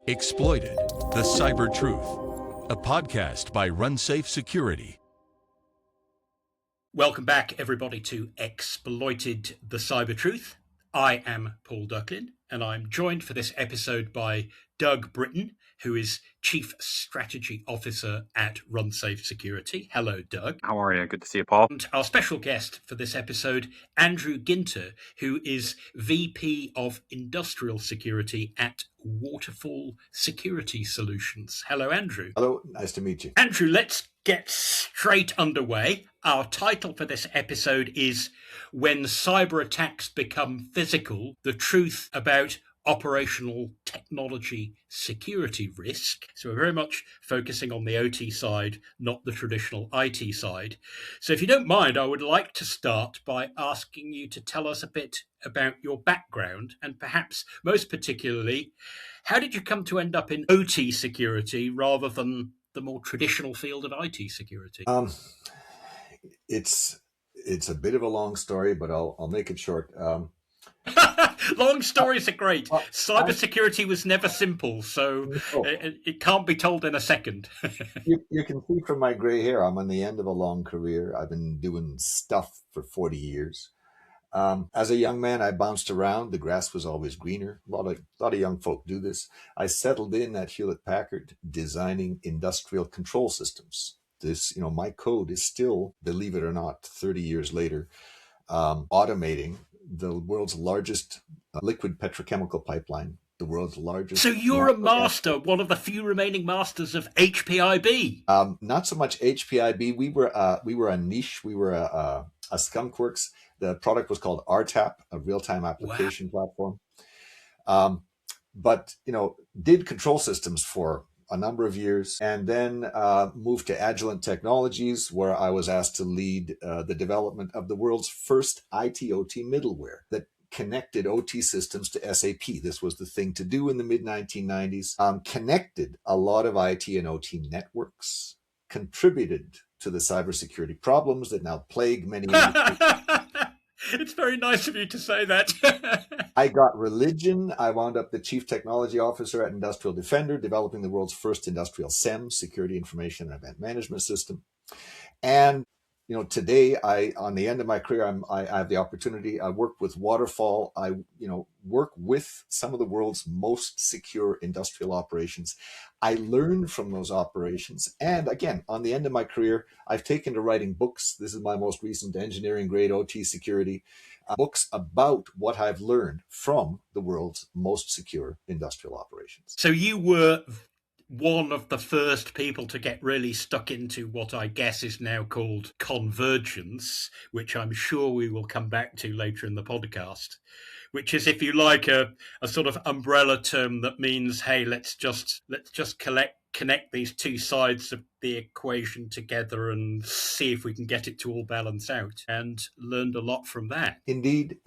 Exploited, the Cyber Truth, a podcast by RunSafe Security. Welcome back, everybody, to Exploited, the Cyber Truth. I am Paul Ducklin, and I'm joined for this episode by Doug Britton, who is Chief Strategy Officer at RunSafe Security. Hello, Doug. How are you? Good to see you, Paul. And our special guest for this episode, Andrew Ginter, who is VP of Industrial Security at Waterfall Security Solutions. Hello, Andrew. Hello, nice to meet you. Andrew, let's get straight underway. Our title for this episode is When Cyber Attacks Become Physical, the Truth About Operational Technology Security Risk. So we're very much focusing on the OT side, not the traditional IT side. So if you don't mind, I would like to start by asking you to tell us a bit about your background, and perhaps most particularly, how did you come to end up in OT security rather than the more traditional field of IT security? It's a bit of a long story, but I'll make it short. Long stories are great. Cybersecurity was never simple, so it can't be told in a second. You can see from my gray hair, I'm on the end of a long career. I've been doing stuff for 40 years. As a young man, I bounced around. The grass was always greener. A lot of young folk do this. I settled in at Hewlett-Packard designing industrial control systems. My code is still, believe it or not, 30 years later, automating the world's largest liquid petrochemical pipeline, the world's largest. So you're a master, one of the few remaining masters of HPIB. Not so much HPIB. We were a niche. We were a skunkworks. The product was called RTAP, a real-time application platform. But did control systems for a number of years, and then moved to Agilent Technologies, where I was asked to lead the development of the world's first IT/OT middleware that connected OT systems to SAP. This was the thing to do in the mid-1990s. Connected a lot of IT and OT networks, contributed to the cybersecurity problems that now plague many industries. It's very nice of you to say that. I got religion. I wound up the Chief Technology Officer at Industrial Defender, developing the world's first industrial SIEM, Security Information and Event Management System. And today, on the end of my career, I have the opportunity. I work with Waterfall. I work with some of the world's most secure industrial operations. I learn from those operations. And again, on the end of my career, I've taken to writing books. This is my most recent engineering grade OT security, books about what I've learned from the world's most secure industrial operations. So you were one of the first people to get really stuck into what I guess is now called Convergence, which I'm sure we will come back to later in the podcast, which is, if you like, a sort of umbrella term that means, hey, let's just connect these two sides of the equation together and see if we can get it to all balance out, and learned a lot from that. Indeed.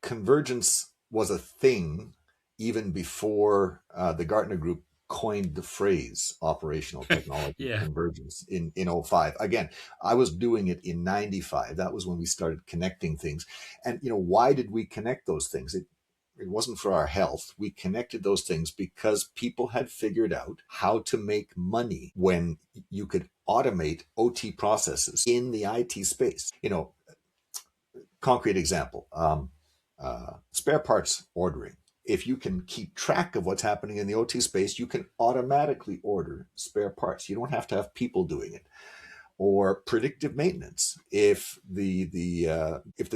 Convergence was a thing even before the Gartner Group coined the phrase operational technology convergence in 2005. Again, I was doing it in 95. That was when we started connecting things. And, why did we connect those things? It wasn't for our health. We connected those things because people had figured out how to make money when you could automate OT processes in the IT space. Concrete example, spare parts ordering. If you can keep track of what's happening in the OT space, you can automatically order spare parts. You don't have to have people doing it. Or predictive maintenance. If the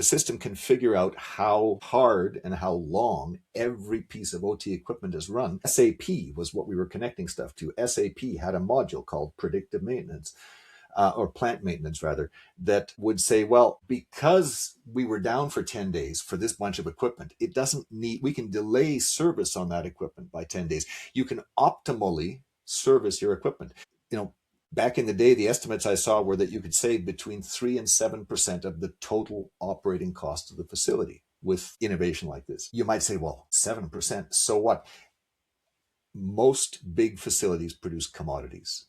system can figure out how hard and how long every piece of OT equipment is run, SAP was what we were connecting stuff to. SAP had a module called predictive maintenance. Or plant maintenance rather, that would say, well, because we were down for 10 days for this bunch of equipment, we can delay service on that equipment by 10 days. You can optimally service your equipment. Back in the day, the estimates I saw were that you could save between 3 and 7% of the total operating cost of the facility with innovation like this. You might say, well, 7%, so what? Most big facilities produce commodities.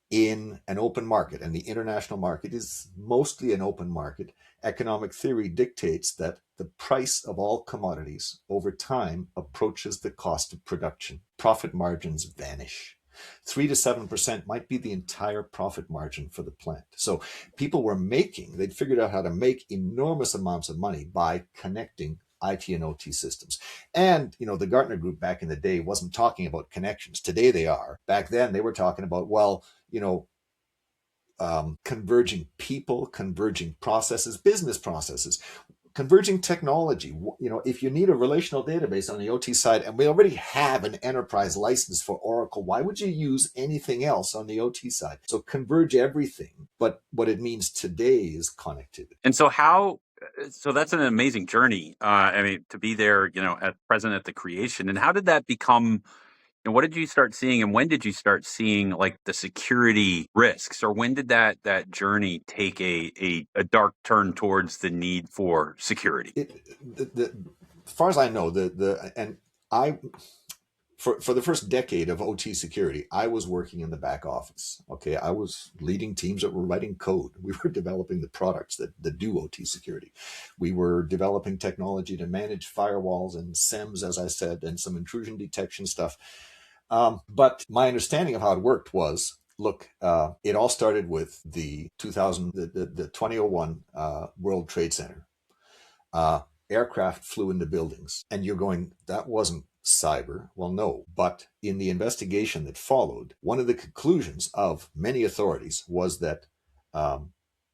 in an open market, and the international market is mostly an open market, economic theory dictates that the price of all commodities over time approaches the cost of production. Profit margins vanish. 3 to 7% might be the entire profit margin for the plant. So people were they'd figured out how to make enormous amounts of money by connecting IT and OT systems. And, the Gartner Group back in the day wasn't talking about connections. Today they are. Back then they were talking about, converging people, converging processes, business processes, converging technology. If you need a relational database on the OT side, and we already have an enterprise license for Oracle, why would you use anything else on the OT side? So converge everything. But what it means today is connectivity. And so that's an amazing journey. To be there, at present at the creation. And how did that become? And what did you start seeing, and when did you start seeing like the security risks, or when did that journey take a dark turn towards the need for security? As far as I know, for the first decade of OT security, I was working in the back office. Okay, I was leading teams that were writing code. We were developing the products that do OT security. We were developing technology to manage firewalls and SIEMs, as I said, and some intrusion detection stuff. But my understanding of how it worked was, look, it all started with the 2001 World Trade Center. Aircraft flew into buildings, and you're going, that wasn't cyber. Well, no, but in the investigation that followed, one of the conclusions of many authorities was that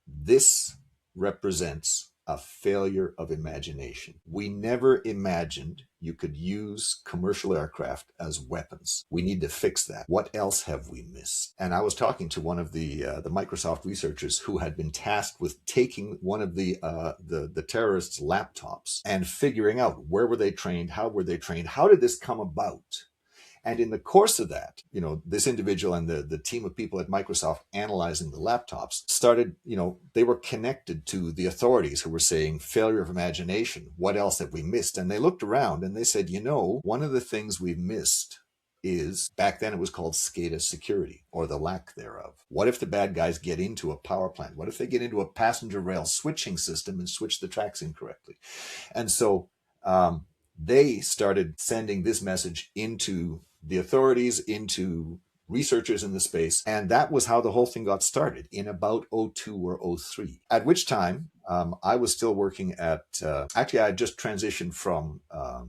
this represents a failure of imagination. We never imagined you could use commercial aircraft as weapons. We need to fix that. What else have we missed? And I was talking to one of the Microsoft researchers who had been tasked with taking one of the terrorists' laptops and figuring out where were they trained, how were they trained, how did this come about? And in the course of that, this individual and the team of people at Microsoft analyzing the laptops started, they were connected to the authorities who were saying failure of imagination. What else have we missed? And they looked around and they said, one of the things we've missed is, back then it was called SCADA security, or the lack thereof. What if the bad guys get into a power plant? What if they get into a passenger rail switching system and switch the tracks incorrectly? And so they started sending this message into the authorities, into researchers in the space. And that was how the whole thing got started in about 02 or 03, at which time I was still working at, actually I had just transitioned from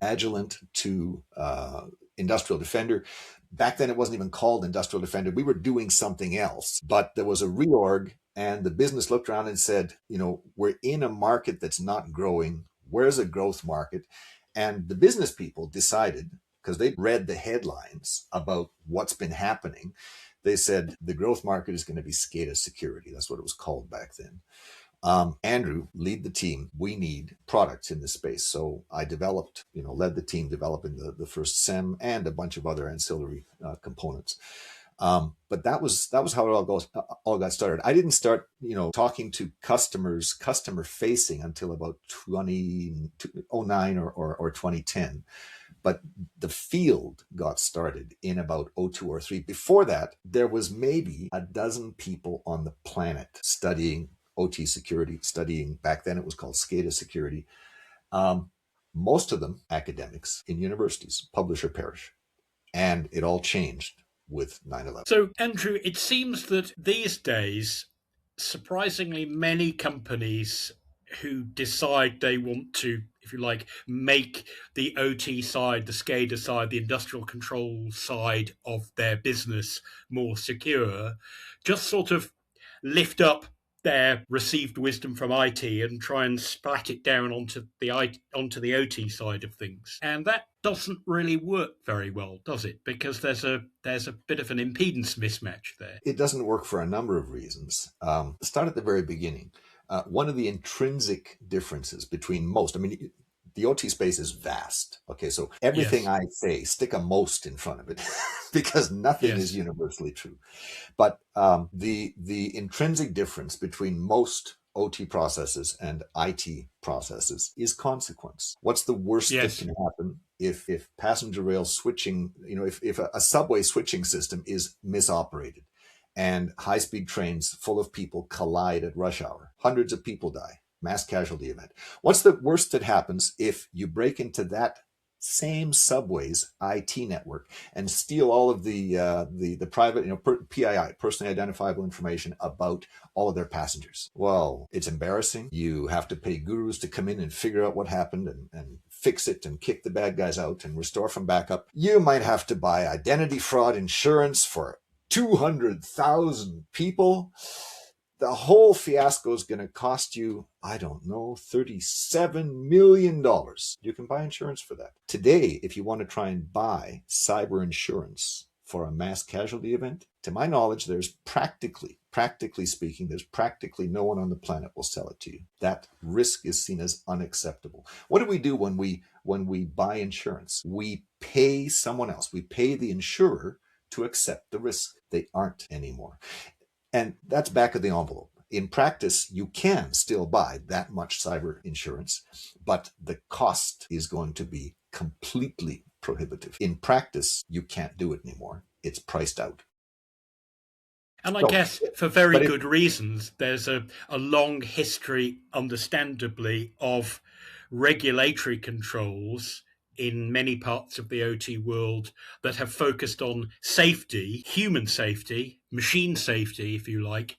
Agilent to Industrial Defender. Back then it wasn't even called Industrial Defender. We were doing something else, but there was a reorg and the business looked around and said, we're in a market that's not growing. Where's a growth market? And the business people decided, because they'd read the headlines about what's been happening, they said the growth market is going to be SCADA security. That's what it was called back then. Andrew, lead the team. We need products in this space. So I developed, led the team developing the first SIEM and a bunch of other ancillary components. But that was how it all got started. I didn't start, talking to customers, customer facing until about 2009 or 2010. But the field got started in about 02 or 03. Before that, there was maybe a dozen people on the planet studying OT security, back then it was called SCADA security. Most of them academics in universities, publish or perish. And it all changed with 9/11. So, Andrew, it seems that these days, surprisingly many companies who decide they want to, if you like, make the OT side, the SCADA side, the industrial control side of their business more secure, just sort of lift up their received wisdom from IT and try and splat it down onto the OT side of things. And that doesn't really work very well, does it? Because there's a bit of an impedance mismatch there. It doesn't work for a number of reasons. Start at the very beginning. One of the intrinsic differences between the OT space is vast. Okay, so everything yes. I say, stick a most in front of it because nothing yes. is universally true. But the intrinsic difference between most OT processes and IT processes is consequence. What's the worst yes. that can happen if passenger rail switching, if a subway switching system is misoperated? and high-speed trains full of people collide at rush hour. Hundreds of people die. Mass casualty event. What's the worst that happens if you break into that same subway's IT network and steal all of the private, PII, personally identifiable information about all of their passengers? Well, it's embarrassing. You have to pay gurus to come in and figure out what happened and fix it and kick the bad guys out and restore from backup. You might have to buy identity fraud insurance for 200,000 people. The whole fiasco is going to cost you, I don't know, $37 million. You can buy insurance for that. Today, if you want to try and buy cyber insurance for a mass casualty event, to my knowledge, there's practically speaking, there's practically no one on the planet will sell it to you. That risk is seen as unacceptable. What do we do when we buy insurance? We pay someone else. We pay the insurer to accept the risk. They aren't anymore. And that's back of the envelope. In practice, you can still buy that much cyber insurance, but the cost is going to be completely prohibitive. In practice, you can't do it anymore. It's priced out. And I guess for very good reasons, there's a long history, understandably, of regulatory controls in many parts of the OT world that have focused on safety, human safety, machine safety, if you like,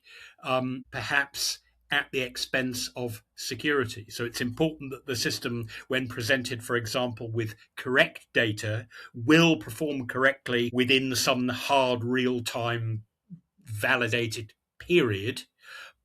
perhaps at the expense of security. So it's important that the system, when presented, for example, with correct data, will perform correctly within some hard real-time validated period.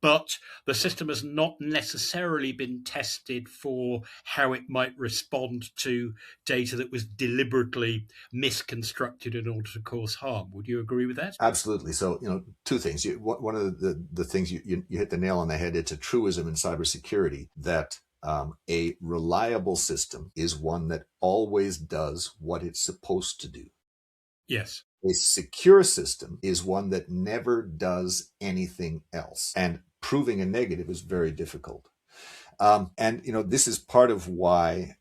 But the system has not necessarily been tested for how it might respond to data that was deliberately misconstructed in order to cause harm. Would you agree with that? Absolutely. So, two things. One of the things you hit the nail on the head. It's a truism in cybersecurity that a reliable system is one that always does what it's supposed to do. Yes. A secure system is one that never does anything else. And proving a negative is very difficult. And this is part of why,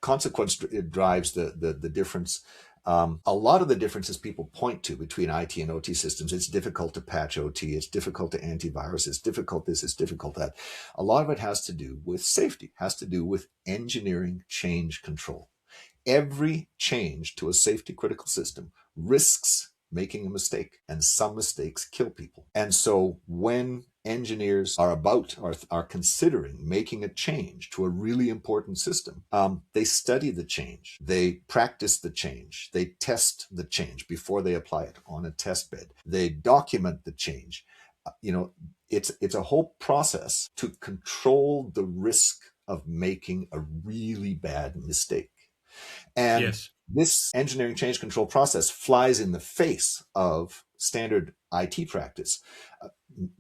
consequence drives the difference. A lot of the differences people point to between IT and OT systems, it's difficult to patch OT, it's difficult to antivirus, it's difficult this, it's difficult that. A lot of it has to do with safety, has to do with engineering change control. Every change to a safety critical system risks making a mistake, and some mistakes kill people. And so when engineers are considering making a change to a really important system, they study the change, they practice the change, they test the change before they apply it on a test bed, they document the change. It's a whole process to control the risk of making a really bad mistake. And yes. This engineering change control process flies in the face of standard IT practice,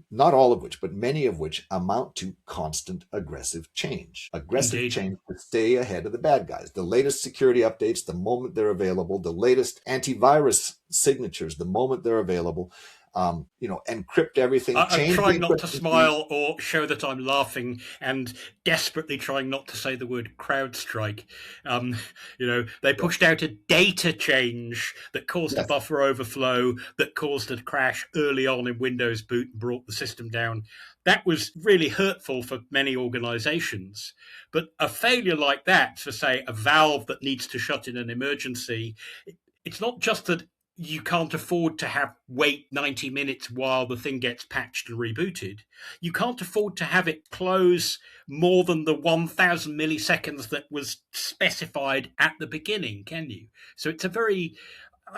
not all of which, but many of which amount to constant aggressive change. Aggressive change to stay ahead of the bad guys. The latest security updates, the moment they're available, the latest antivirus signatures, the moment they're available. Encrypt everything. I'm trying not to smile or show that I'm laughing, and desperately trying not to say the word CrowdStrike. They pushed out a data change that caused a buffer overflow, that caused a crash early on in Windows boot and brought the system down. That was really hurtful for many organizations. But a failure like that, for, say, a valve that needs to shut in an emergency, it's not just that you can't afford to wait 90 minutes while the thing gets patched and rebooted. You can't afford to have it close more than the 1,000 milliseconds that was specified at the beginning, can you? So it's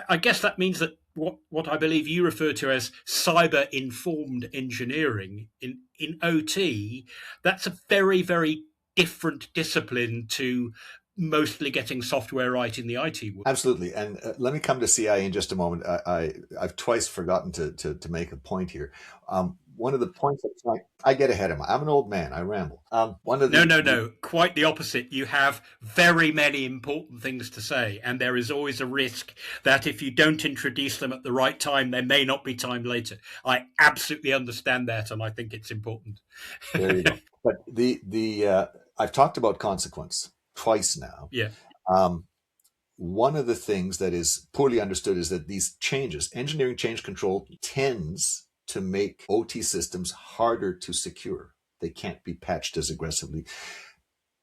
I guess that means that what I believe you refer to as cyber-informed engineering in OT, that's a very, very different discipline to mostly getting software right in the IT world. Absolutely. And let me come to CIA in just a moment. I've twice forgotten to make a point here. One of the points I get ahead of I'm an old man. I ramble. No. Quite the opposite. You have very many important things to say, and there is always a risk that if you don't introduce them at the right time, there may not be time later. I absolutely understand that, and I think it's important. There you go. But I've talked about consequence twice now. Yeah. one of the things that is poorly understood is that these changes, engineering change control, tends to make OT systems harder to secure. They can't be patched as aggressively,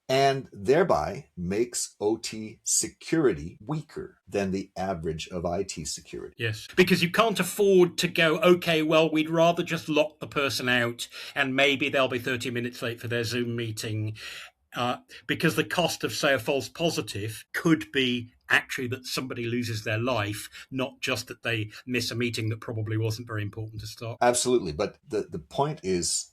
and thereby makes OT security weaker than the average of IT security. Yes, because you can't afford to go, okay, well, we'd rather just lock the person out and maybe they'll be 30 minutes late for their Zoom meeting. Because the cost of, say, a false positive could be actually that somebody loses their life, not just that they miss a meeting that probably wasn't very important to start. Absolutely. But the point is,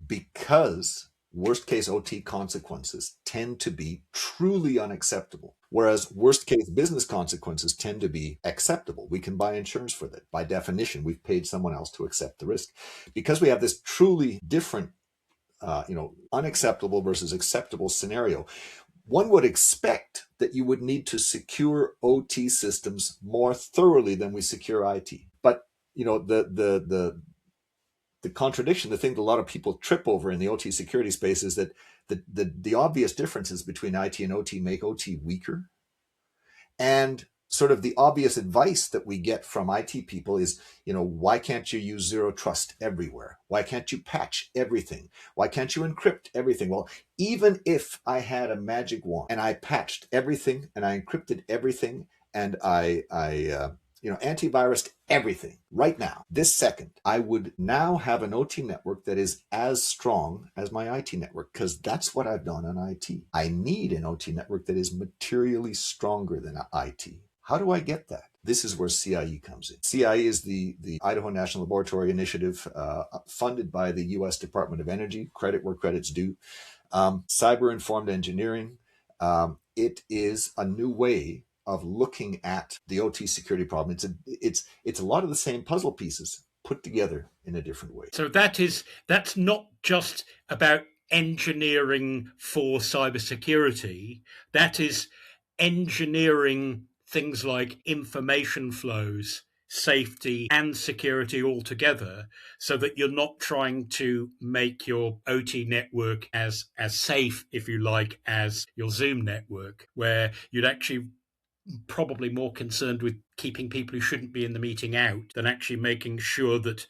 because worst case OT consequences tend to be truly unacceptable, whereas worst case business consequences tend to be acceptable. We can buy insurance for that. By definition, we've paid someone else to accept the risk. Because we have this truly different, unacceptable versus acceptable scenario, one would expect that you would need to secure OT systems more thoroughly than we secure IT. But, the contradiction, the thing that a lot of people trip over in the OT security space is that the obvious differences between IT and OT make OT weaker. And sort of the obvious advice that we get from IT people is, why can't you use zero trust everywhere? Why can't you patch everything? Why can't you encrypt everything? Well, even if I had a magic wand and I patched everything and I encrypted everything and I antivirused everything right now, this second, I would now have an OT network that is as strong as my IT network, because that's what I've done on IT. I need an OT network that is materially stronger than IT. How do I get that? This is where CIE comes in. CIE is the Idaho National Laboratory Initiative, funded by the U.S. Department of Energy, credit where credit's due. Cyber-informed engineering. It is a new way of looking at the OT security problem. It's a lot of the same puzzle pieces put together in a different way. So that's not just about engineering for cybersecurity. That is engineering things like information flows, safety and security all together, so that you're not trying to make your OT network as safe, if you like, as your Zoom network, where you'd actually probably more concerned with keeping people who shouldn't be in the meeting out than actually making sure that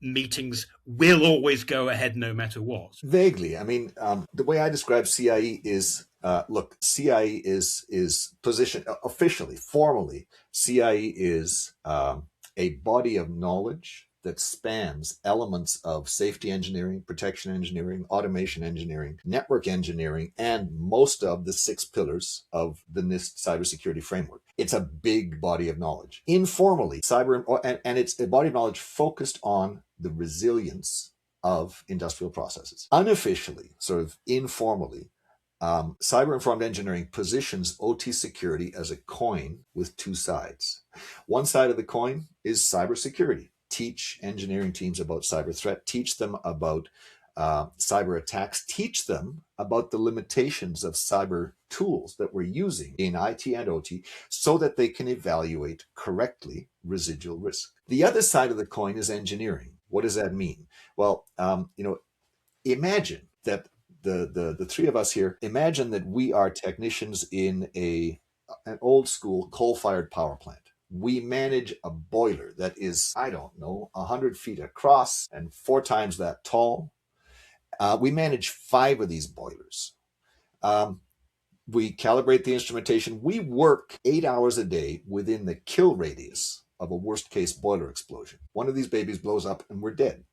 meetings will always go ahead no matter what. Vaguely. I mean, the way I describe CIE is, CIE is positioned officially, formally. CIE is a body of knowledge that spans elements of safety engineering, protection engineering, automation engineering, network engineering, and most of the 6 pillars of the NIST cybersecurity framework. It's a big body of knowledge. Informally, and it's a body of knowledge focused on the resilience of industrial processes. Unofficially, sort of informally, cyber-informed engineering positions OT security as a coin with 2 sides. One side of the coin is cybersecurity. Teach engineering teams about cyber threat, teach them about cyber attacks, teach them about the limitations of cyber tools that we're using in IT and OT so that they can evaluate correctly residual risk. The other side of the coin is engineering. What does that mean? Well, imagine that the 3 of us here, imagine that we are technicians in an old school coal-fired power plant. We manage a boiler that is, 100 feet across and 4 times that tall. We manage 5 of these boilers. We calibrate the instrumentation. We work 8 hours a day within the kill radius of a worst case boiler explosion. One of these babies blows up and we're dead.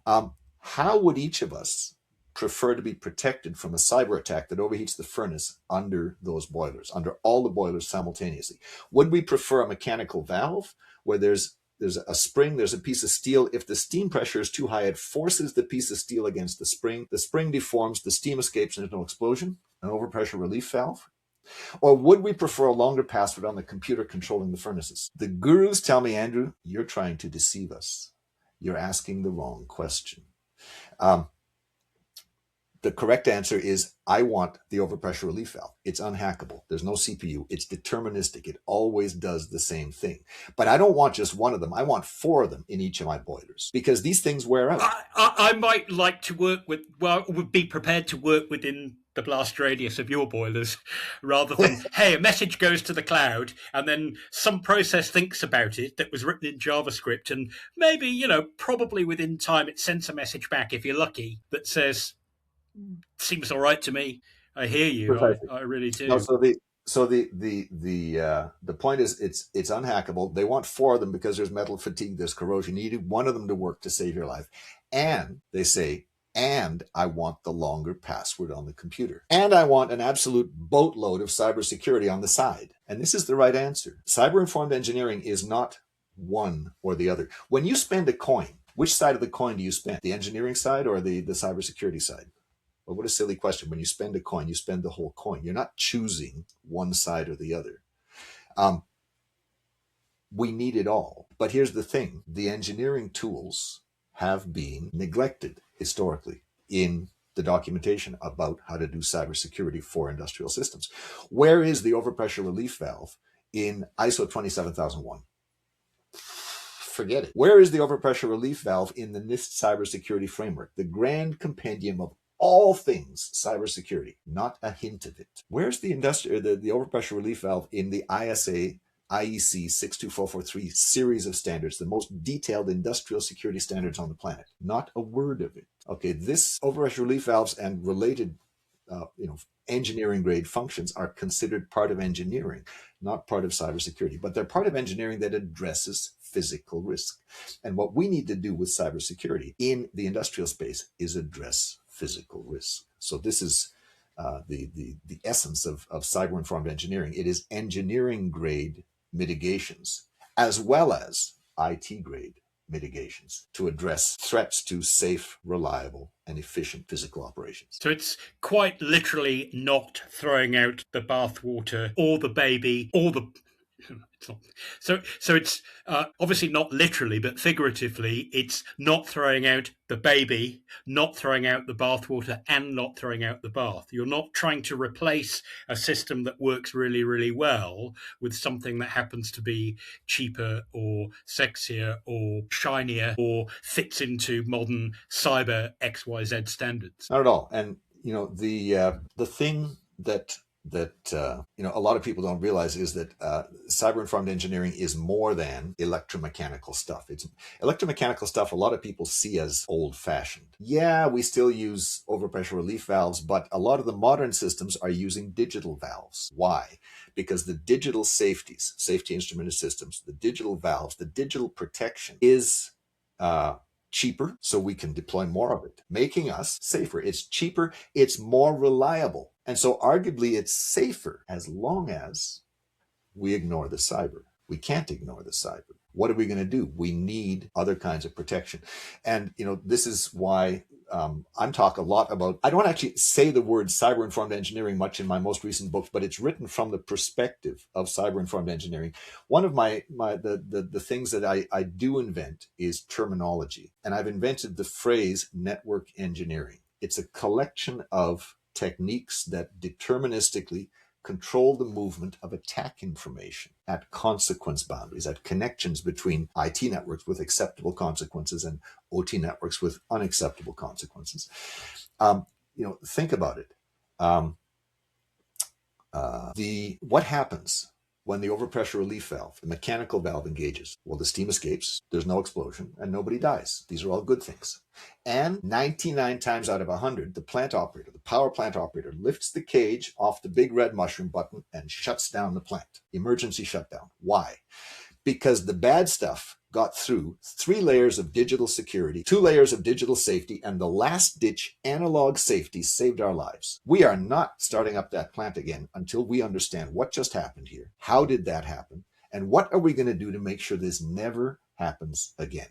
How would each of us prefer to be protected from a cyber attack that overheats the furnace under those boilers, under all the boilers simultaneously? Would we prefer a mechanical valve where there's a spring, there's a piece of steel? If the steam pressure is too high, it forces the piece of steel against the spring deforms, the steam escapes and there's no explosion, an overpressure relief valve? Or would we prefer a longer password on the computer controlling the furnaces? The gurus tell me, Andrew, you're trying to deceive us. You're asking the wrong question. The correct answer is, I want the overpressure relief valve. It's unhackable. There's no CPU. It's deterministic. It always does the same thing. But I don't want just one of them. I want 4 of them in each of my boilers, because these things wear out. I might like to work with, would be prepared to work within the blast radius of your boilers, rather than, hey, a message goes to the cloud and then some process thinks about it that was written in JavaScript, and maybe, probably within time it sends a message back, if you're lucky, that says, seems all right to me. I hear you. Precisely. I really do. No, the point is it's unhackable. They want 4 of them because there's metal fatigue, there's corrosion. You need 1 of them to work to save your life. And they say, and I want the longer password on the computer. And I want an absolute boatload of cybersecurity on the side. And this is the right answer. Cyber-informed engineering is not one or the other. When you spend a coin, which side of the coin do you spend? The engineering side or the cybersecurity side? Well, what a silly question. When you spend a coin, you spend the whole coin. You're not choosing one side or the other. We need it all. But here's the thing. The engineering tools have been neglected historically in the documentation about how to do cybersecurity for industrial systems. Where is the overpressure relief valve in ISO 27001? Forget it. Where is the overpressure relief valve in the NIST cybersecurity framework, the grand compendium of all things cybersecurity? Not a hint of it. Where's the overpressure relief valve in the ISA IEC 62443 series of standards, the most detailed industrial security standards on the planet? Not a word of it. Okay, this overpressure relief valves and related engineering grade functions are considered part of engineering, not part of cybersecurity, but they're part of engineering that addresses physical risk. And what we need to do with cybersecurity in the industrial space is address physical risk. So this is the essence of cyber-informed engineering. It is engineering grade mitigations as well as IT grade mitigations to address threats to safe, reliable, and efficient physical operations. So it's quite literally not throwing out the bathwater or the baby or the... It's not. So it's obviously not literally, but figuratively, it's not throwing out the baby, not throwing out the bathwater, and not throwing out the bath. You're not trying to replace a system that works really, really well with something that happens to be cheaper or sexier or shinier or fits into modern cyber XYZ standards. Not at all. And the thing that a lot of people don't realize is that cyber-informed engineering is more than electromechanical stuff. It's electromechanical stuff a lot of people see as old-fashioned. Yeah, we still use overpressure relief valves, but a lot of the modern systems are using digital valves. Why? Because the digital safety instrumented systems, the digital valves, the digital protection is cheaper, so we can deploy more of it, making us safer. It's cheaper, it's more reliable. And so arguably it's safer as long as we ignore the cyber. We can't ignore the cyber. What are we going to do? We need other kinds of protection. And, this is why I'm talking a lot about, I don't actually say the word cyber-informed engineering much in my most recent books, but it's written from the perspective of cyber-informed engineering. One of the things that I do invent is terminology. And I've invented the phrase network engineering. It's a collection of techniques that deterministically control the movement of attack information at consequence boundaries, at connections between IT networks with acceptable consequences and OT networks with unacceptable consequences. Think about it. What happens when the overpressure relief valve, the mechanical valve, engages? Well, the steam escapes, there's no explosion, and nobody dies. These are all good things. And 99 times out of 100, the plant operator, the power plant operator, lifts the cage off the big red mushroom button and shuts down the plant. Emergency shutdown. Why? Because the bad stuff got through 3 layers of digital security, 2 layers of digital safety, and the last-ditch analog safety saved our lives. We are not starting up that plant again until we understand what just happened here. How did that happen? And what are we going to do to make sure this never happens again?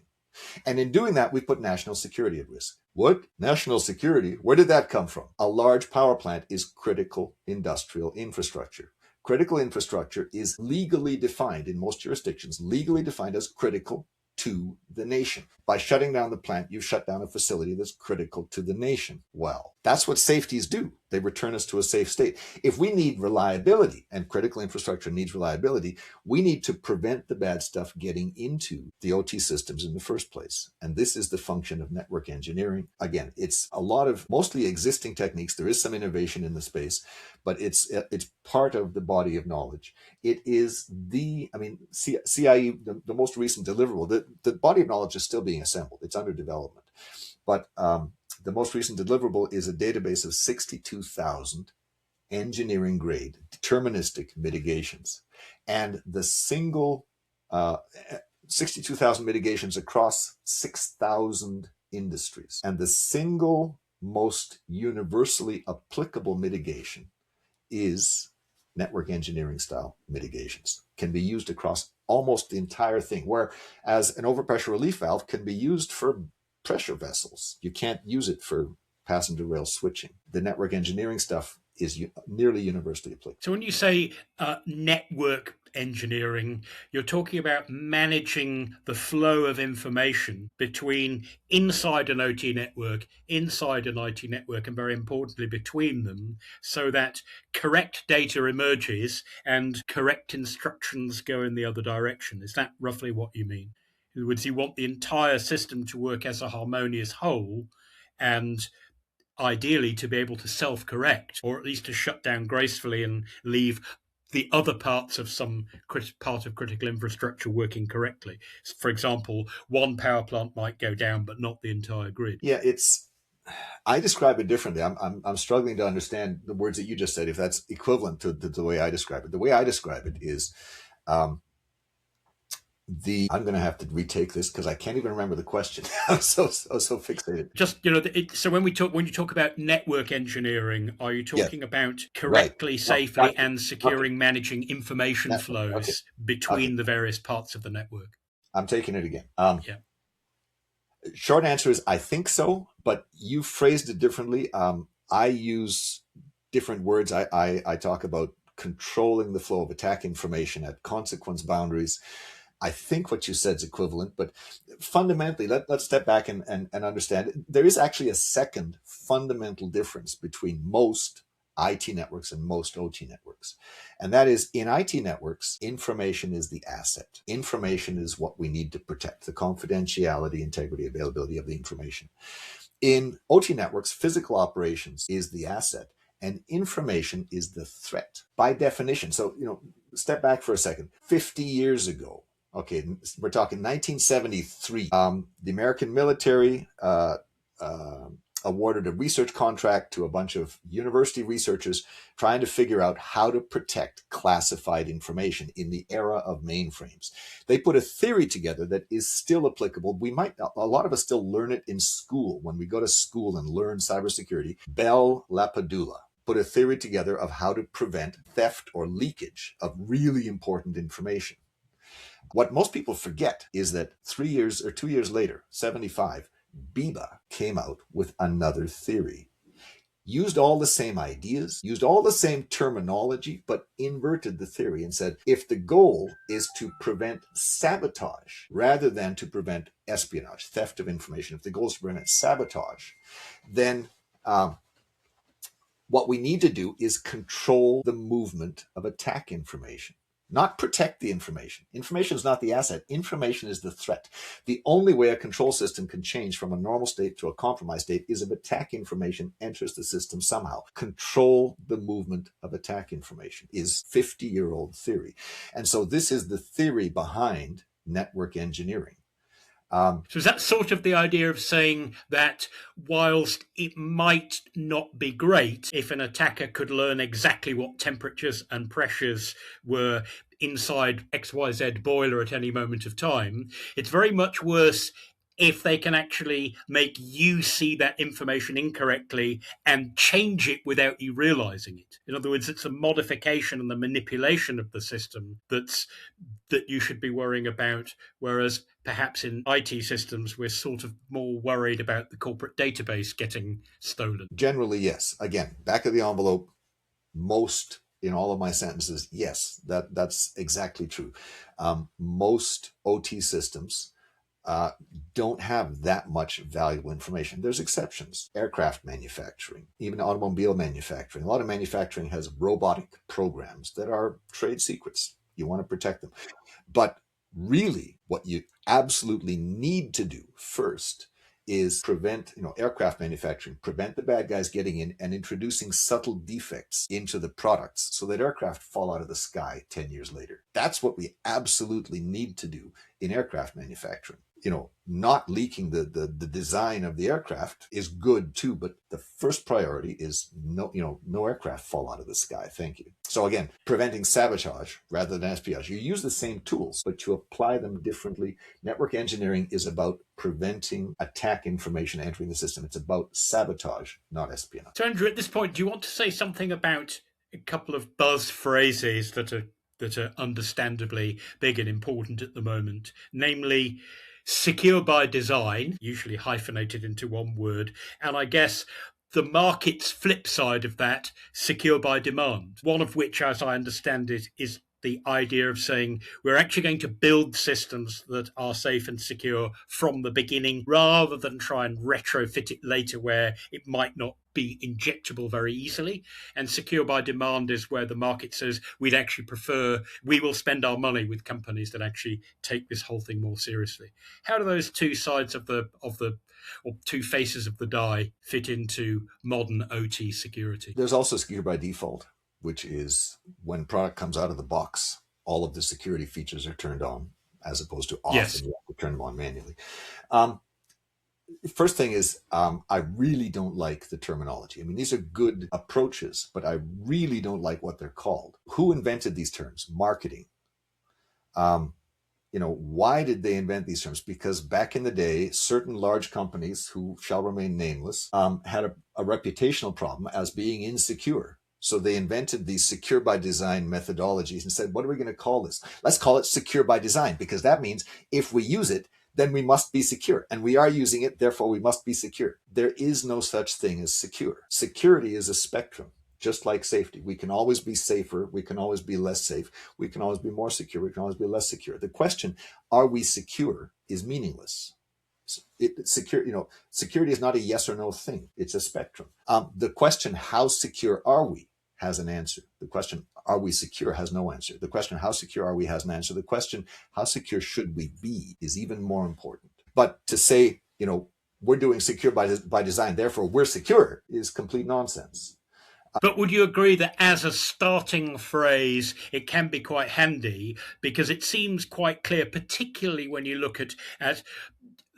And in doing that, we put national security at risk. What? National security? Where did that come from? A large power plant is critical industrial infrastructure. Critical infrastructure is legally defined in most jurisdictions, legally defined as critical to the nation. By shutting down the plant, you shut down a facility that's critical to the nation. Well, that's what safeties do. They return us to a safe state. If we need reliability, and critical infrastructure needs reliability, we need to prevent the bad stuff getting into the OT systems in the first place. And this is the function of network engineering. Again, it's a lot of mostly existing techniques. There is some innovation in the space, but it's part of the body of knowledge. It is CIE, the most recent deliverable, the body of knowledge is still being assembled. It's under development. But the most recent deliverable is a database of 62,000 engineering grade deterministic mitigations. And the single 62,000 mitigations across 6,000 industries. And the single most universally applicable mitigation is network engineering style mitigations. Can be used across almost the entire thing, whereas an overpressure relief valve can be used for pressure vessels. You can't use it for passenger rail switching. The network engineering stuff is nearly universally applicable. So when you say network engineering, you're talking about managing the flow of information between inside an OT network, inside an IT network, and very importantly between them, so that correct data emerges and correct instructions go in the other direction. Is that roughly what you mean? In other words, you want the entire system to work as a harmonious whole, and ideally to be able to self-correct, or at least to shut down gracefully and leave the other parts of some part of critical infrastructure working correctly. For example, one power plant might go down, but not the entire grid. Yeah, I describe it differently. I'm struggling to understand the words that you just said, if that's equivalent to the way I describe it. The way I describe it is, I'm going to have to retake this because I can't even remember the question. I'm so fixated. Just, so when you talk about network engineering, are you talking about correctly, Right. safely, and securing, managing information flows between the various parts of the network? I'm taking it again. Yeah. Short answer is I think so, but you phrased it differently. I use different words. I talk about controlling the flow of attack information at consequence boundaries. I think what you said is equivalent, but fundamentally, let's step back and understand. There is actually a second fundamental difference between most IT networks and most OT networks. And that is, in IT networks, information is the asset. Information is what we need to protect, the confidentiality, integrity, availability of the information. In OT networks, physical operations is the asset, and information is the threat by definition. So, step back for a second. 50 years ago, okay, we're talking 1973. The American military awarded a research contract to a bunch of university researchers trying to figure out how to protect classified information in the era of mainframes. They put a theory together that is still applicable. A lot of us still learn it in school when we go to school and learn cybersecurity. Bell LaPadula put a theory together of how to prevent theft or leakage of really important information. What most people forget is that 2 years later, 75, Biba came out with another theory. Used all the same ideas, used all the same terminology, but inverted the theory and said, if the goal is to prevent sabotage rather than to prevent espionage, theft of information, if the goal is to prevent sabotage, then what we need to do is control the movement of attack information. Not protect the information. Information is not the asset. Information is the threat. The only way a control system can change from a normal state to a compromised state is if attack information enters the system somehow. Control the movement of attack information is 50-year-old theory. And so this is the theory behind network engineering. So is that sort of the idea of saying that whilst it might not be great if an attacker could learn exactly what temperatures and pressures were inside XYZ boiler at any moment of time, it's very much worse if they can actually make you see that information incorrectly and change it without you realizing it. In other words, it's a modification and the manipulation of the system that you should be worrying about, whereas perhaps in IT systems, we're sort of more worried about the corporate database getting stolen. Generally, yes. Again, back of the envelope, most in all of my sentences, yes, that's exactly true. Most OT systems don't have that much valuable information. There's exceptions. Aircraft manufacturing, even automobile manufacturing. A lot of manufacturing has robotic programs that are trade secrets. You want to protect them. But really, what you absolutely need to do first is prevent, aircraft manufacturing, prevent the bad guys getting in and introducing subtle defects into the products so that aircraft fall out of the sky 10 years later. That's what we absolutely need to do in aircraft manufacturing. Not leaking the design of the aircraft is good too, but the first priority is no aircraft fall out of the sky. Thank you. So again, preventing sabotage rather than espionage. You use the same tools, but you apply them differently. Network engineering is about preventing attack information entering the system. It's about sabotage, not espionage. So Andrew, at this point, do you want to say something about a couple of buzz phrases that are understandably big and important at the moment, namely secure by design, usually hyphenated into one word, and I guess the market's flip side of that, secure by demand, one of which, as I understand it, is the idea of saying we're actually going to build systems that are safe and secure from the beginning rather than try and retrofit it later where it might not be injectable very easily. And secure by demand is where the market says we will spend our money with companies that actually take this whole thing more seriously. How do those two sides of the or two faces of the die fit into modern OT security? There's also secure by default, which is when product comes out of the box, all of the security features are turned on as opposed to off, yes, and you have to turn them on manually. First thing is, I really don't like the terminology. I mean, these are good approaches, but I really don't like what they're called. Who invented these terms? Marketing. Why did they invent these terms? Because back in the day, certain large companies who shall remain nameless had a reputational problem as being insecure. So they invented these secure by design methodologies and said, what are we going to call this? Let's call it secure by design, because that means if we use it, then we must be secure. And we are using it, therefore we must be secure. There is no such thing as secure. Security is a spectrum, just like safety. We can always be safer. We can always be less safe. We can always be more secure. We can always be less secure. The question, are we secure, is meaningless. Security is not a yes or no thing. It's a spectrum. The question, how secure are we, has an answer. The question, are we secure, has no answer. The question, how secure are we, has an answer. The question, how secure should we be, is even more important. But to say, we're doing secure by design, therefore we're secure, is complete nonsense. But would you agree that as a starting phrase, it can be quite handy because it seems quite clear, particularly when you look at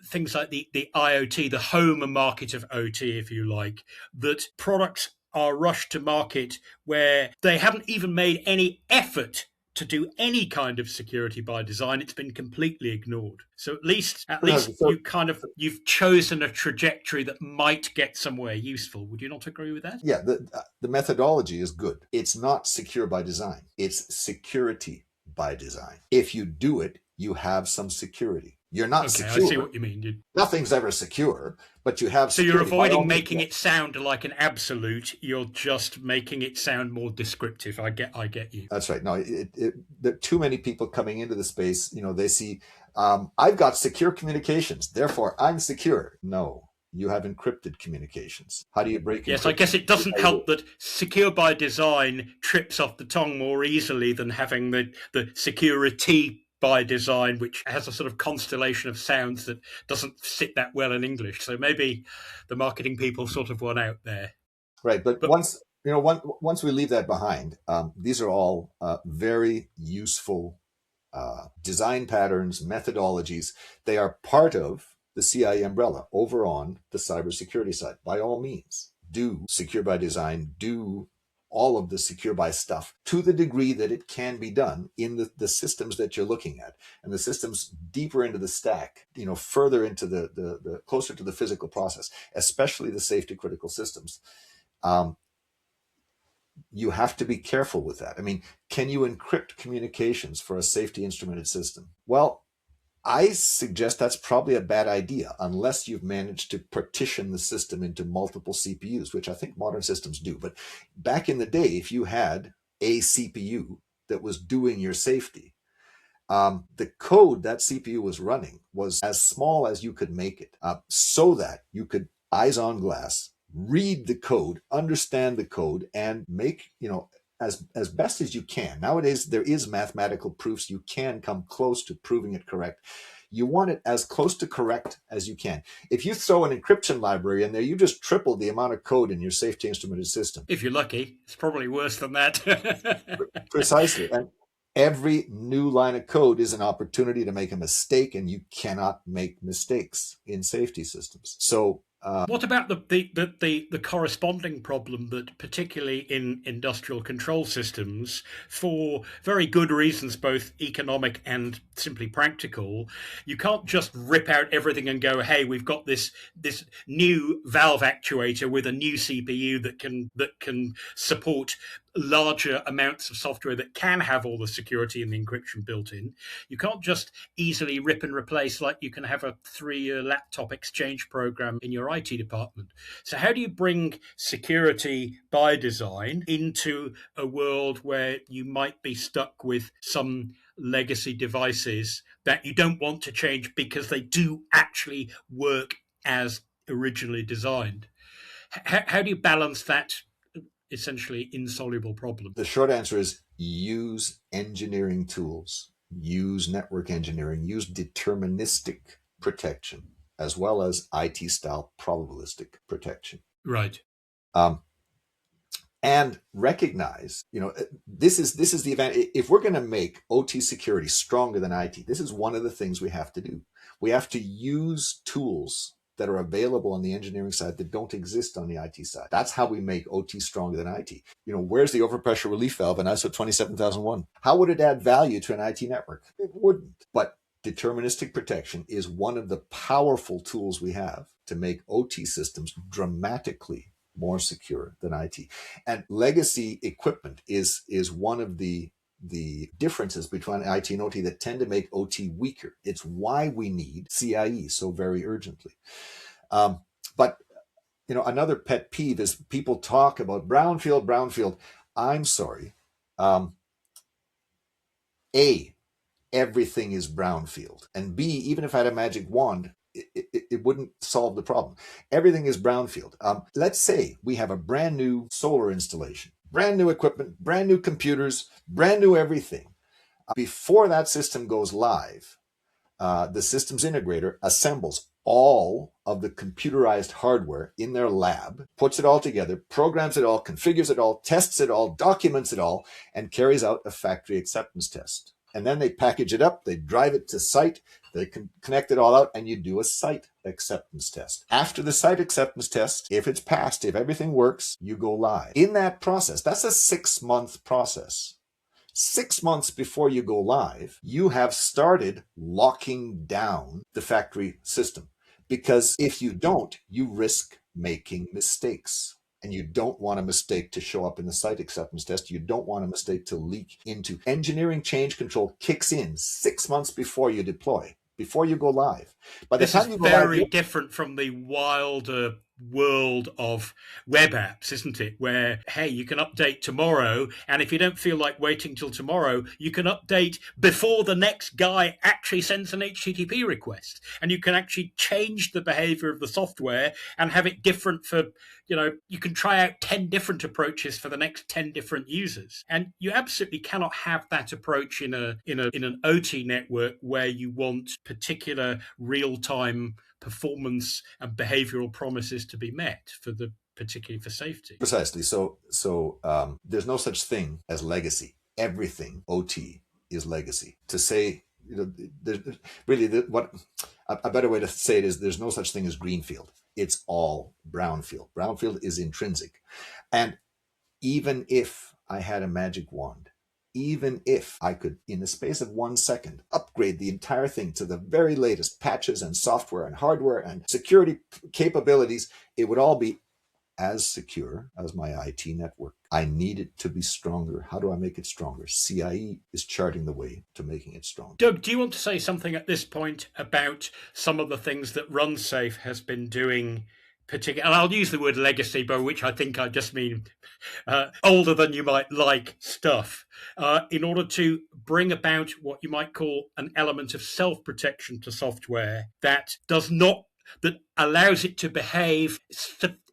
things like the IoT, the home market of OT, if you like, that products are rushed to market where they haven't even made any effort to do any kind of security by design. It's been completely ignored. So at least you've chosen a trajectory that might get somewhere useful. Would you not agree with that? Yeah, the methodology is good. It's not secure by design. It's security by design. If you do it, you have some security. You're not secure. I see what you mean. Nothing's ever secure, but you have security. So you're avoiding making it sound like an absolute. You're just making it sound more descriptive. I get you. That's right. No, there are too many people coming into the space. They see, I've got secure communications, therefore I'm secure. No, you have encrypted communications. How do you break? Yes, I guess it doesn't help that secure by design trips off the tongue more easily than having the security by design, which has a sort of constellation of sounds that doesn't sit that well in English. So maybe the marketing people sort of won out there. Right, but once we leave that behind, these are all very useful design patterns, methodologies. They are part of the CIE umbrella over on the cybersecurity side. By all means, do secure by design, do all of the secure by stuff to the degree that it can be done in the systems that you're looking at, and the systems deeper into the stack, further into the closer to the physical process, especially the safety critical systems. You have to be careful with that. I mean, can you encrypt communications for a safety instrumented system? Well, I suggest that's probably a bad idea unless you've managed to partition the system into multiple CPUs, which I think modern systems do. But back in the day, if you had a CPU that was doing your safety, the code that CPU was running was as small as you could make it, so that you could eyes on glass read the code, understand the code, and make, as best as you can. Nowadays, there is mathematical proofs. You can come close to proving it correct. You want it as close to correct as you can. If you throw an encryption library in there, you just triple the amount of code in your safety instrumented system. If you're lucky, it's probably worse than that. Precisely. And every new line of code is an opportunity to make a mistake, and you cannot make mistakes in safety systems. So what about the corresponding problem that, particularly in industrial control systems, for very good reasons, both economic and simply practical, you can't just rip out everything and go, hey, we've got this new valve actuator with a new CPU that can support larger amounts of software that can have all the security and the encryption built in. You can't just easily rip and replace like you can have a 3-year laptop exchange program in your IT department. So how do you bring security by design into a world where you might be stuck with some legacy devices that you don't want to change because they do actually work as originally designed? How do you balance that essentially insoluble problem? The short answer is use engineering tools, use network engineering, use deterministic protection, as well as IT-style probabilistic protection. Right. And recognize, this is the event. If we're going to make OT security stronger than IT, this is one of the things we have to do. We have to use tools that are available on the engineering side that don't exist on the IT side. That's how we make OT stronger than IT. Where's the overpressure relief valve in ISO 27001? How would it add value to an IT network? It wouldn't. But deterministic protection is one of the powerful tools we have to make OT systems dramatically more secure than IT. And legacy equipment is one of the differences between IT and OT that tend to make OT weaker. It's why we need CIE so very urgently. But another pet peeve is people talk about brownfield. I'm sorry. A, everything is brownfield. And B, even if I had a magic wand, it wouldn't solve the problem. Everything is brownfield. Let's say we have a brand new solar installation, brand new equipment, brand new computers, brand new everything. Before that system goes live, the systems integrator assembles all of the computerized hardware in their lab, puts it all together, programs it all, configures it all, tests it all, documents it all, and carries out a factory acceptance test. And then they package it up, they drive it to site, they can connect it all out, and you do a site acceptance test. After the site acceptance test, if it's passed, if everything works, you go live. In that process, that's a 6-month process. 6 months before you go live, you have started locking down the factory system. Because if you don't, you risk making mistakes. And you don't want a mistake to show up in the site acceptance test. You don't want a mistake to leak into. Engineering change control kicks in 6 months before you deploy, before you go live. By the This time is you go very live, different from the wilder world of web apps, isn't it? Where, hey, you can update tomorrow, and if you don't feel like waiting till tomorrow, you can update before the next guy actually sends an HTTP request, and you can actually change the behavior of the software and have it different for, you can try out 10 different approaches for the next 10 different users. And you absolutely cannot have that approach in an OT network where you want particular real-time performance and behavioral promises to be met particularly for safety. Precisely. So there's no such thing as legacy. Everything OT is legacy. To say, what a better way to say it is, there's no such thing as greenfield. It's all brownfield. Brownfield is intrinsic. And even if I had a magic wand, even if I could, in the space of 1 second, upgrade the entire thing to the very latest patches and software and hardware and security capabilities, it would all be as secure as my IT network. I need it to be stronger. How do I make it stronger? CIE is charting the way to making it stronger. Doug, do you want to say something at this point about some of the things that RunSafe has been doing particular, and I'll use the word legacy, by which I think I just mean older than you might like stuff, in order to bring about what you might call an element of self-protection to software that allows it to behave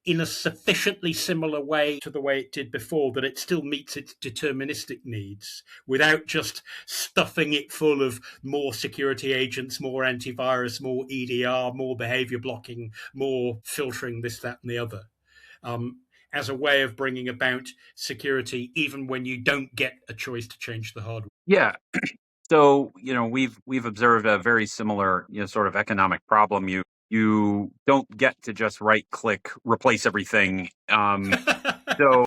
in a sufficiently similar way to the way it did before, that it still meets its deterministic needs without just stuffing it full of more security agents, more antivirus, more EDR, more behavior blocking, more filtering, this, that, and the other, as a way of bringing about security even when you don't get a choice to change the hardware. Yeah. So, we've observed a very similar, sort of economic problem. You don't get to just right click, replace everything. So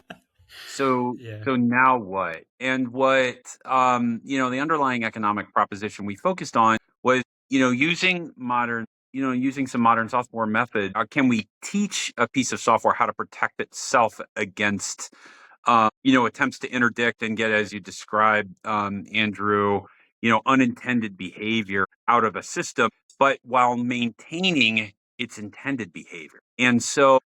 so Yeah. so now what? And what the underlying economic proposition we focused on was, using some modern software method. Can we teach a piece of software how to protect itself against attempts to interdict and get, as you described, Andrew, unintended behavior out of a system, but while maintaining its intended behavior. And so,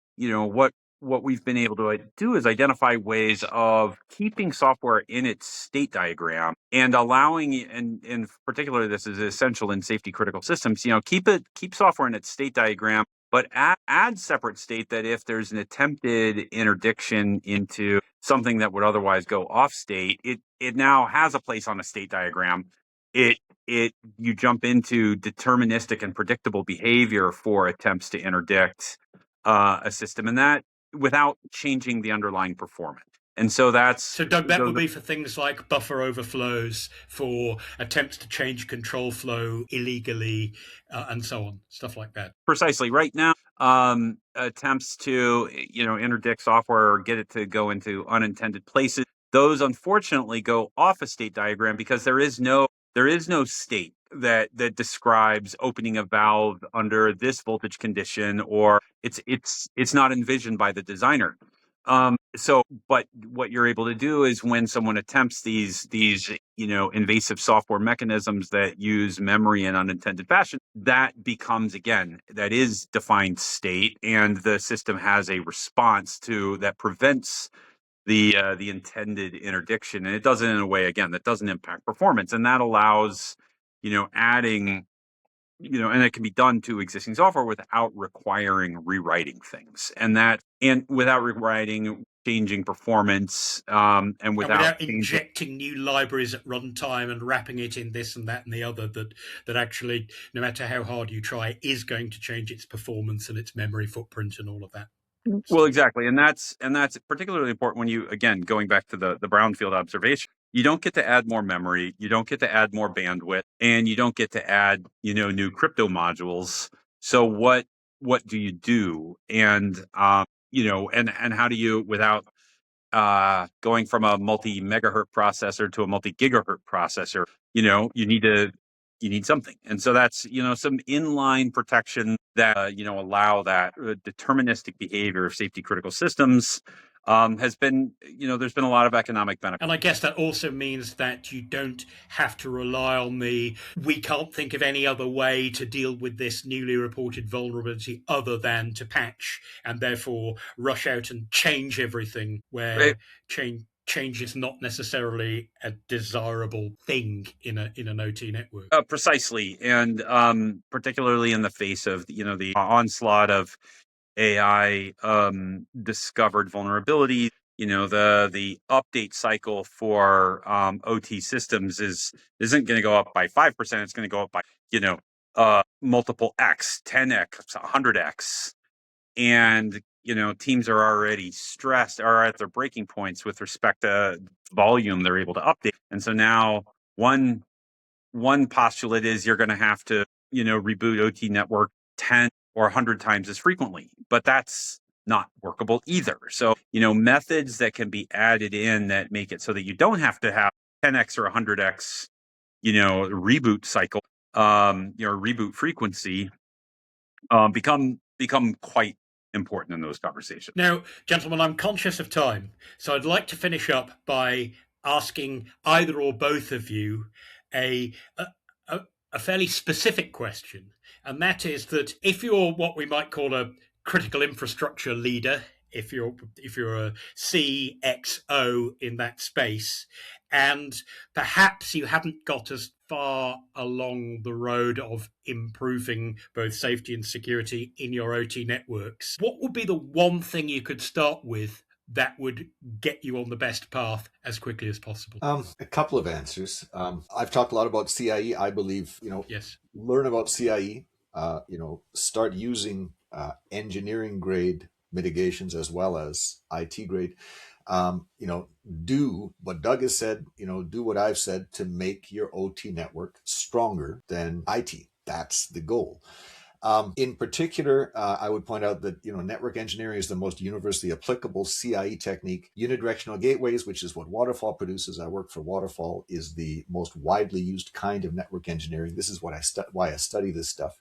what we've been able to do is identify ways of keeping software in its state diagram and allowing, and in particular, this is essential in safety critical systems, keep software in its state diagram, but add separate state that if there's an attempted interdiction into something that would otherwise go off state, it now has a place on a state diagram. You jump into deterministic and predictable behavior for attempts to interdict a system, and that without changing the underlying performance. And so Doug, that would be for things like buffer overflows, for attempts to change control flow illegally, and so on, stuff like that. Precisely. Right now, attempts to interdict software or get it to go into unintended places, those unfortunately go off a state diagram because there is no state that describes opening a valve under this voltage condition, or it's not envisioned by the designer. But what you're able to do is when someone attempts these invasive software mechanisms that use memory in unintended fashion, that becomes, again, that is defined state, and the system has a response to that prevents the intended interdiction, and it does it in a way, again, that doesn't impact performance, and that allows adding, and it can be done to existing software without requiring rewriting things, and without rewriting, changing performance, and without injecting new libraries at runtime and wrapping it in this and that and the other that actually, no matter how hard you try, is going to change its performance and its memory footprint and all of that. Well, exactly. And that's particularly important when you, again, going back to the brownfield observation, you don't get to add more memory, you don't get to add more bandwidth, and you don't get to add, new crypto modules. So what do you do? And, and how do you, without going from a multi-megahertz processor to a multi-gigahertz processor, you need something. And so that's, some inline protection that, allow that deterministic behavior of safety critical systems has been, there's been a lot of economic benefit. And I guess that also means that you don't have to rely on we can't think of any other way to deal with this newly reported vulnerability other than to patch and therefore rush out and change everything where change is not necessarily a desirable thing in an OT network. Precisely. And particularly in the face of, the onslaught of AI discovered vulnerability, the update cycle for OT systems isn't going to go up by 5%. It's going to go up by, multiple X, 10X, 100X. And, teams are already stressed, are at their breaking points with respect to volume they're able to update. And so now one postulate is you're going to have to, reboot OT network 10 or 100 times as frequently, but that's not workable either. So, methods that can be added in that make it so that you don't have to have 10X or 100X, reboot cycle, reboot frequency, become quite important in those conversations. Now, gentlemen, I'm conscious of time, so I'd like to finish up by asking either or both of you a fairly specific question, and that is that if you're what we might call a critical infrastructure leader, if you're a CXO in that space, and perhaps you haven't got as far along the road of improving both safety and security in your OT networks, what would be the one thing you could start with that would get you on the best path as quickly as possible? A couple of answers. I've talked a lot about CIE. I believe, Yes. learn about CIE, start using engineering grade mitigations as well as IT grade. Do what Doug has said, do what I've said to make your OT network stronger than IT. That's the goal. In particular, I would point out that network engineering is the most universally applicable CIE technique. Unidirectional gateways, which is what Waterfall produces, I work for Waterfall, is the most widely used kind of network engineering. This is what why I study this stuff.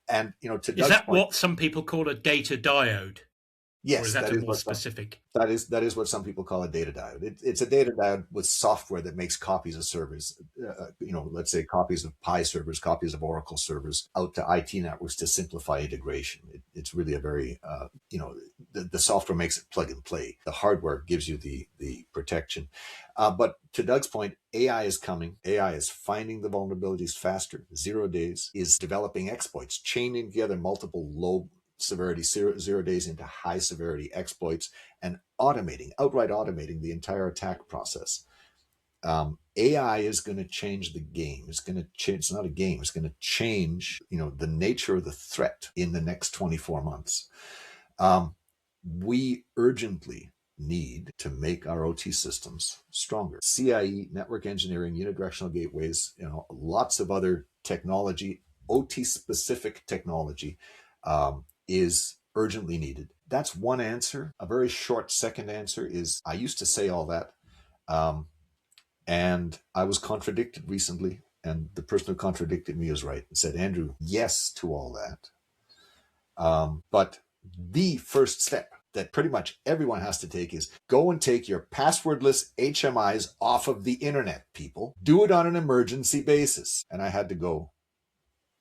And to Is Doug's that point, what some people call a data diode? yes, or is that a more specific? That is what some people call a data diode. It's a data diode with software that makes copies of servers. Let's say copies of Pi servers, copies of Oracle servers out to IT networks to simplify integration. It's really a very the software makes it plug and play. The hardware gives you the protection. But to Doug's point, AI is coming. AI is finding the vulnerabilities faster. 0 days is developing exploits, chaining together multiple low severity 0 days into high severity exploits, and outright automating the entire attack process. AI is going to change the game. It's going to change. It's not a game. It's going to change, the nature of the threat in the next 24 months. We urgently need to make our OT systems stronger. CIE, network engineering, unidirectional gateways, lots of other technology, OT specific technology, is urgently needed. That's one answer. A very short second answer is, I used to say all that, and I was contradicted recently, and the person who contradicted me was right and said, Andrew, yes to all that. But the first step that pretty much everyone has to take is go and take your passwordless HMIs off of the internet, people. Do it on an emergency basis. And I had to go,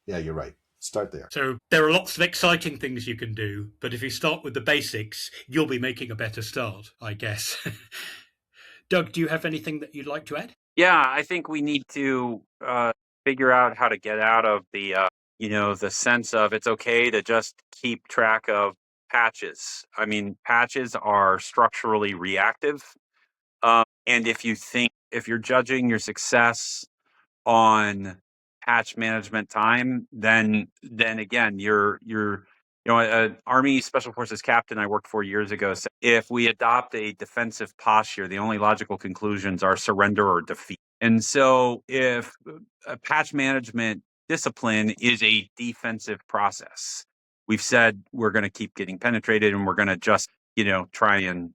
yeah, you're right. Start there. So there are lots of exciting things you can do, but if you start with the basics, you'll be making a better start, I guess. Doug, do you have anything that you'd like to add? Yeah, I think we need to figure out how to get out of the sense of it's okay to just keep track of patches. I mean, patches are structurally reactive. And if you're judging your success on patch management time, then again, an Army Special Forces captain I worked for years ago said, if we adopt a defensive posture, the only logical conclusions are surrender or defeat. And so if a patch management discipline is a defensive process, we've said we're going to keep getting penetrated and we're going to just, try and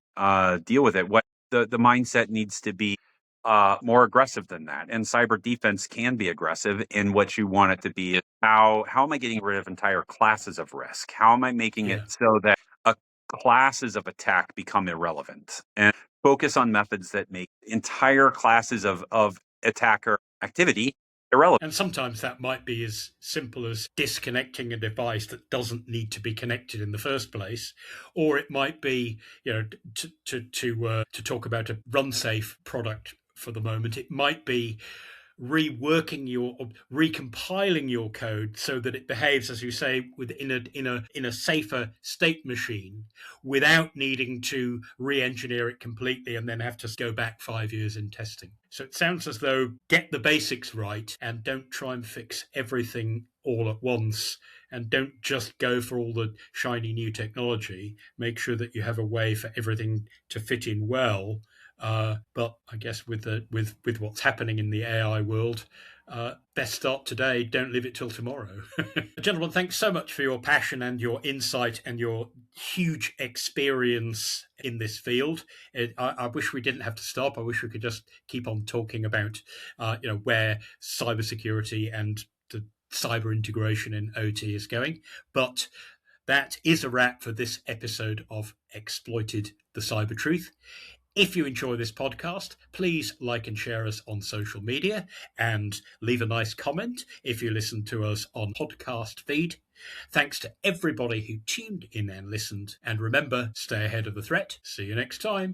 deal with it. What the mindset needs to be more aggressive than that. And cyber defense can be aggressive. And what you want it to be is how am I getting rid of entire classes of risk? How am I making it so that classes of attack become irrelevant? And focus on methods that make entire classes of attacker activity irrelevant. And sometimes that might be as simple as disconnecting a device that doesn't need to be connected in the first place, or it might be, to talk about a RunSafe product for the moment, it might be recompiling your code so that it behaves, as you say, in a safer state machine, without needing to re-engineer it completely and then have to go back 5 years in testing. So it sounds as though get the basics right and don't try and fix everything all at once, and don't just go for all the shiny new technology. Make sure that you have a way for everything to fit in well. But I guess with what's happening in the AI world, best start today, don't leave it till tomorrow. Gentlemen, thanks so much for your passion and your insight and your huge experience in this field. I wish we didn't have to stop. I wish we could just keep on talking about where cybersecurity and the cyber integration in OT is going. But that is a wrap for this episode of Exploited: The Cyber Truth. If you enjoy this podcast, please like and share us on social media and leave a nice comment if you listen to us on podcast feed. Thanks to everybody who tuned in and listened. And remember, stay ahead of the threat. See you next time.